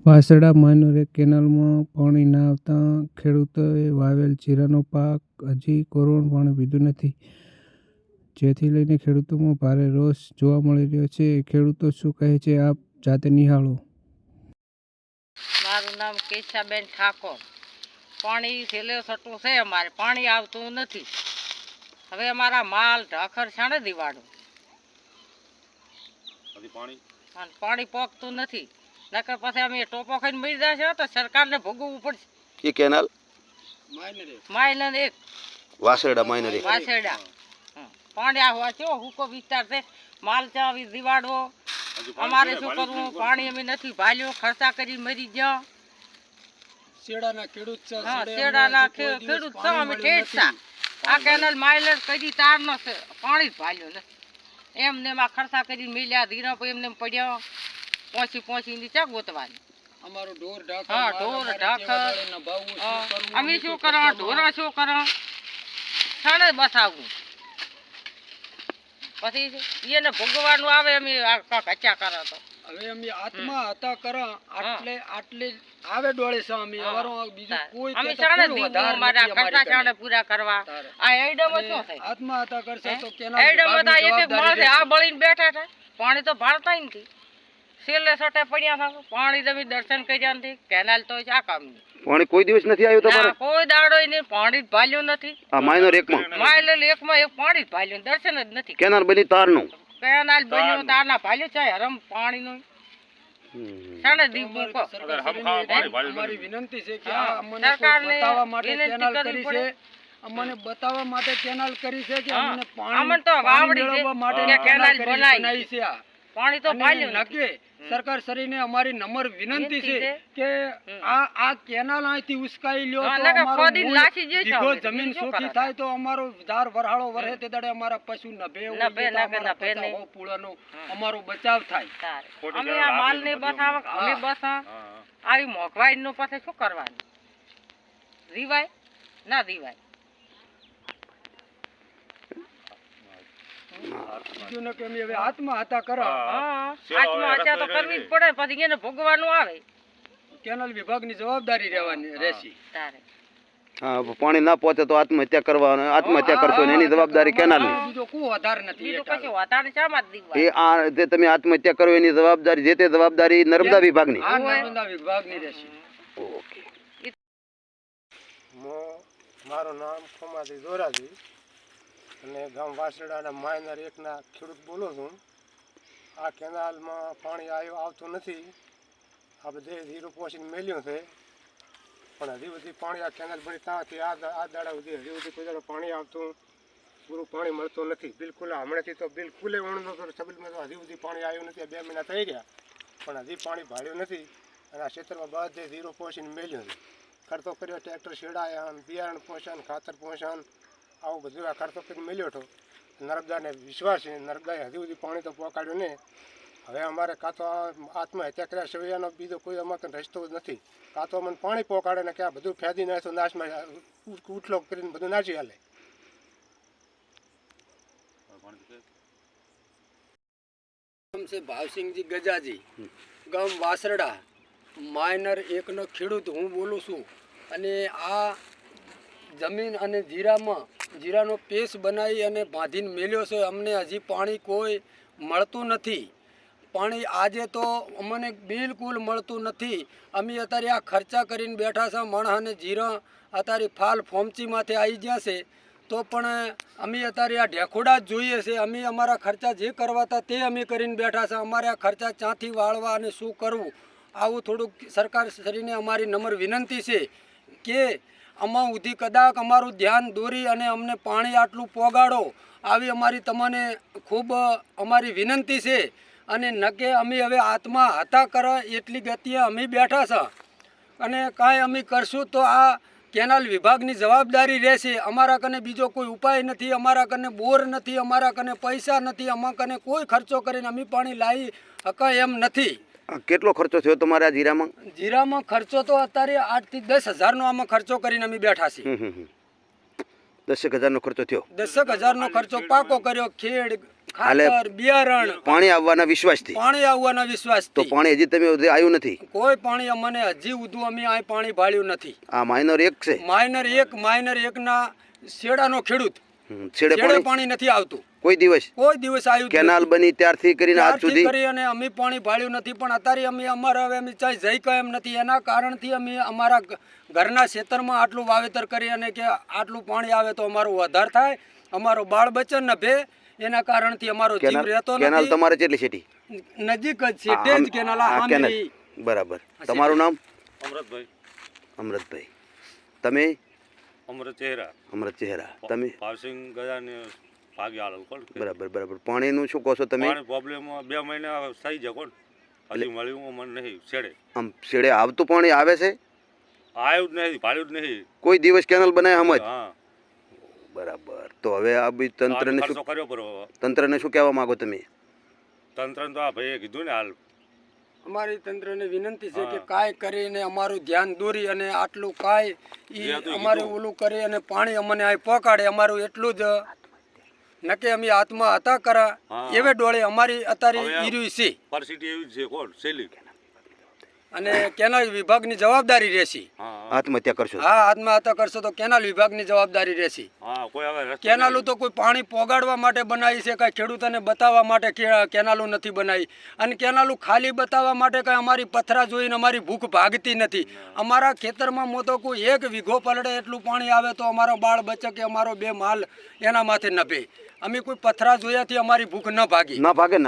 વાસડા minor કેનાલમાં પાણી ના આવતા ખેડૂતોએ વાવેલ જીરાનો પાક હજી કોરવાનું પાણી પીધું નથી, જેથી લઈને ખેડૂતોમાં ભારે રોષ જોવા મળી રહ્યો છે. ખેડૂતો શું કહે છે, આપ જાતે નિહાળો. મારું નામ કેશાબેન ઠાકોર. પાણી છેલ્લે સટું છે, અમારે પાણી આવતું નથી. હવે અમારા માલ ઢાખર છાણે દીવાડું પાણી પોકતું નથી. નકર પછી અમે ટોપો ખાઈને મરી જશે તો સરકારને ભોગવવું પડશે. કે કેનાલ માયનર એક વાસરડા માયનર એક વાસરડા પાણી આવા છો હુકો વિસ્તાર છે. માલ ચાવી દીવાડવો અમારે શું કરવું? પાણી અમે નથી ભાલ્યો, ખર્ચા કરી મરી ગયા. શેડાના ખેડૂત છે, શેડાના ખેડૂત છે અમે ઠેઠતા. આ કેનાલ માયનર કદી તારનો છે, પાણી જ ભાલ્યો ને એમને એમાં ખર્ચા કરી મેલ્યા. ધીરા એમને પડ્યા પહોંચી ની ચા ગોતવાની. અમારું ઢોર ઢાખર ઢોર ઢાખર અમે શું કરવા? ઢોરા શું કરવા? છાણે બસાવવું પછી એને ભોગવાનું આવે. અમે કચ્યા કરો તો હવે અમે આત્મા હતા કરા આટલે આવે ડોળે છે. અમે અમારો બીજું કોઈ અમે છાણે દીવું અમારા ખર્ચા છાણે પૂરા કરવા. આ એડમ શું થાય? આત્મા હતા કરશે તો કેનાલ એડમ હતા એક એક માણસે આ બળીને બેઠા થાય. પાણી તો ભાળતા નથી. છેલ્લે સટે પડ્યા હતા પાણી. તમે દર્શન કર્યા નથી. કેનાલ તો આ કામની પાણી કોઈ દિવસ નથી આવ્યું તમારે? કોઈ દાડો નહીં પાણી જ ભાલ્યું નથી. આ માયનર એકમાં એક પાણી જ ભાલ્યું, દર્શન જ નથી. કેનાલ બની તારનું કેનાલ બન્યું તારના ભાલ્યું છે હરમ પાણીનું. શાણે દીવું કો અમારી વિનંતી છે કે આ અમને બતાવવા માટે કેનાલ કરી છે. અમને બતાવવા માટે કેનાલ કરી છે કે અમને પાણી તો વાવડી માટે કેનાલ બનાવી છે. પાણી તો ભાલ્યું નકે સરકાર શ્રીને અમારી નમ્ર વિનંતી છે કે આ કેનાલ અહીંથી ઉસકાઈ લ્યો તો અમારો દીઘો જમીન સુખી થાય તો અમારો ધાર વરહાળો વરહે તે દાડે અમારા પશુ નભે પૂળાનો અમારો બચાવ થાય. અમે આ માલ ને બસાવ અમે બસા આવી મોંઘવાઈ નો પાસે શું કરવાનું? રીવાય ના રીવાય. આત્મહત્યા કરો આત્મહત્યા તો કરવી જ પડે. પછી એને ભોગવાનું આવે. કેનાલ વિભાગની જવાબદારી રહેશે. હા, પાણી ના પહોંચે તો આત્મહત્યા કરવાનો, આત્મહત્યા કરશો ને એની જવાબદારી કેનાલની. બીજો કોઈ આધાર નથી. બીજું કશું વધારે શામાં જ દીવા. એ આ જે તમે આત્મહત્યા કરો એની જવાબદારી જે તે જવાબદારી નર્મદા વિભાગની. આ નર્મદા વિભાગની રહેશે. ઓકે. મારું નામ ખમાજી જોરાજી અને ગામ વાસરડાના માયનર એકના ખેડૂત બોલું છું. આ કેનાલમાં પાણી આવતું નથી. આ બધે ધીરું પહોંચીને મેલ્યું છે, પણ હજી બધી પાણી આ કેનાલ બની ત્યાંથી આ દાડા સુધી હજી બધી કોઈ દાડો પાણી આવતું પૂરું પાણી મળતું નથી. બિલકુલ હમણાંથી તો બિલકુલ વણનો તો સબલમાં તો હજી સુધી પાણી આવ્યું નથી. 2 મહિના થઈ ગયા પણ હજી પાણી ભાળ્યું નથી. અને આ ક્ષેત્રમાં બધે ધીરું પહોંચીને મેલ્યું છે. ખર્ચો કર્યો, ટ્રેક્ટર શેડાયા, બિયારણ પહોંચાણ, ખાતર પહોંચાણ, આવું બધું આ ખર્ચો કરીને મેળ્યો હતો. નર્મદાને વિશ્વાસ છે, નર્મદાએ હજી સુધી પાણી તો પહોંચાડ્યું નહીં. હવે અમારે કાં તો આત્મહત્યા કર્યા સિવાયનો બીજો કોઈ અમારે રસ્તો જ નથી. કાં તો અમને પાણી પહોંચાડે ને કે આ બધું ફેદી નાખે નાશમાં ઉઠલો કરીને બધું નાચી હાલે. ભાવસિંહજી ગજાજી, ગામ વાસરડા, માયનર એકનો ખેડૂત હું બોલું છું. અને આ જમીન અને જીરાનો પેસ્ટ બનાવી અને બાંધીને મેલ્યો છે. અમને હજી પાણી કોઈ મળતું નથી. પાણી આજે તો અમને બિલકુલ મળતું નથી. અમે અત્યારે આ ખર્ચા કરીને બેઠા છે. માણસને જીરા અત્યારે ફાલ ફોમચીમાંથી આવી ગયા છે તો પણ અમે અત્યારે આ ઢેખોડા જ જોઈએ છે. અમે અમારા ખર્ચા જે કરવા હતા તે અમે કરીને બેઠા છે. અમારે આ ખર્ચા ક્યાંથી વાળવા અને શું કરવું આવું થોડુંક સરકાર શ્રીને અમારી નમ્ર વિનંતી છે કે આમાં સુધી કદાચ અમારું ધ્યાન દોરી અને અમને પાણી આટલું પોગાડો આવી અમારી તમને ખૂબ અમારી વિનંતી છે. અને નકે અમે હવે આત્મહત્યા કરવા એટલી ગતિએ અમે બેઠા છે અને કાંઈ અમે કરશું તો આ કેનાલ વિભાગની જવાબદારી રહેશે. અમારા કને બીજો કોઈ ઉપાય નથી. અમારા કને બોર નથી, અમારા કને પૈસા નથી, અમારા કને કોઈ ખર્ચો કરીને અમે પાણી લાવી શકાય એમ નથી. કેટલો ખર્ચો થયો તમારે આ જીરામાં? જીરામાં ખર્ચો તો અત્યારે 8 થી 10,000 નો આમાં ખર્ચો કરીને અમે બેઠા છીએ. 10,000 નો ખર્ચો થયો. 10,000 નો ખર્ચો પાકો કર્યો. ખેડ ખાતર બિયારણ પાણી આવવાના વિશ્વાસથી. પાણી આવવાના તો વિશ્વાસથી પાણી હજી તમે હજી આવ્યું નથી. કોઈ પાણી અમને હજી ઉધું અમે અહીં પાણી ભાળ્યું નથી. આ માઇનર એક છે. માઇનર એકના શેડાનો ખેડૂત છેડે છેડે પાણી નથી આવતું. કોઈ દિવસ કોઈ દિવસ આવ્યું જ કેનાલ નથી. બની ત્યારથી કરીને આજ ત્યારથી સુધી કરી અને અમે પાણી ભાળ્યું નથી. પણ અત્યારે અમે અમારા હવે અમે ચાઈ જઈ કહે એમ નથી. એના કારણથી અમે અમારા ઘરના ખેતરમાં આટલું વાવેતર કરી અને કે આટલું પાણી આવે તો અમારું વધાર થાય, અમારો બાળ બચ્ચન નભે. એના કારણથી અમારો જીવ રહેતો કેનાલ નથી. તમારે કેટલી છેટી? નજીક જ છે તે જ કેનાલ આ આ કેનાલ. સામે. બરાબર. તમારું નામ? અમરતભાઈ. અમરતભાઈ. તમે? અમરત ચહેરા. અમરત ચહેરા. તમે? પાસિંગ ગયા ને ભાગી આલો કોણ. બરાબર. પાણીનું શું કહો છો તમે? પાણી પ્રોબ્લેમ 2 મહિના થઈ જાય કોણ. હજી મળ્યું મને નહીં છેડે. આમ છેડે આવતું પાણી આવે છે? આવ્યું જ નહીં, ભાળ્યું જ નહીં. કોઈ દિવસ કેનાલ બનાય આમ જ? હા. બરાબર. તો હવે આ બી તંત્રને ખર્ચો શું કર્યો પર તંત્રને શું કહેવા માંગો તમે? તંત્રને તો આ ભાઈએ કીધું ને હાલ અમારી તંત્રને વિનંતી છે કે કાંઈ કરીને અમારું ધ્યાન દોરી અને આટલું કાંઈ ઈ અમારે ઓલું કરી અને પાણી અમને અહીં પહોંચાડે. અમારું એટલું જ નકે અમે હાથમાં હતા કરા એવે ડોળે અમારી અત્યારે ઈર્યું છે. પરિસ્થિતિ એવી જ છે કોણ સેલી. અને કેનાલ વિભાગની જવાબદારી રહેશે. આત્મહત્યા કરશો? હા, આત્મહત્યા કરશો તો કેનાલ વિભાગની જવાબદારી રહેશે. હા, કોઈ હવે રસ્તો કેનાલો તો કોઈ પાણી પોગાડવા માટે બનાવી છે, કાંઈ ખેડૂતોને બતાવવા માટે કેનાલો નથી બનાવી. અને કેનાલો ખાલી બતાવવા માટે કાંઈ અમારી પથરા જોઈને અમારી ભૂખ ભાગતી નથી. અમારા ખેતરમાં મોટો કોઈ 1 વીઘો પલડે એટલું પાણી આવે તો અમારો બાળ બચ્ચે કે અમારો 2 માલ એના માથે નભે. અમે કોઈ પથરા જોયાથી અમારી ભૂખ ન ભાગી. ના ભાગે.